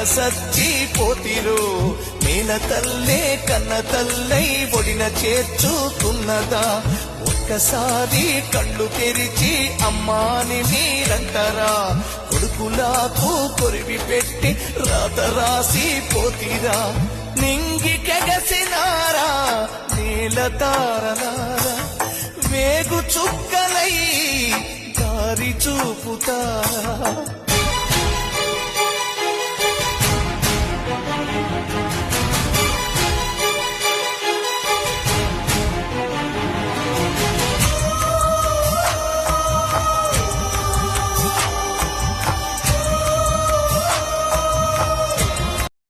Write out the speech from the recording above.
సచ్చిపోతిరో నేల తల్లే కన్న తల్లై ఒడిన చేర్చుతున్నదా ఒక్కసారి కళ్ళు తెరిచి అమ్మాని మీరంటారా కొడుకులాకు కొరివి పెట్టి రాత రాసి పోతిరా నింగి కెగసినారా నేల తారనారా వేగు చుక్కలై దారి చూపుతారా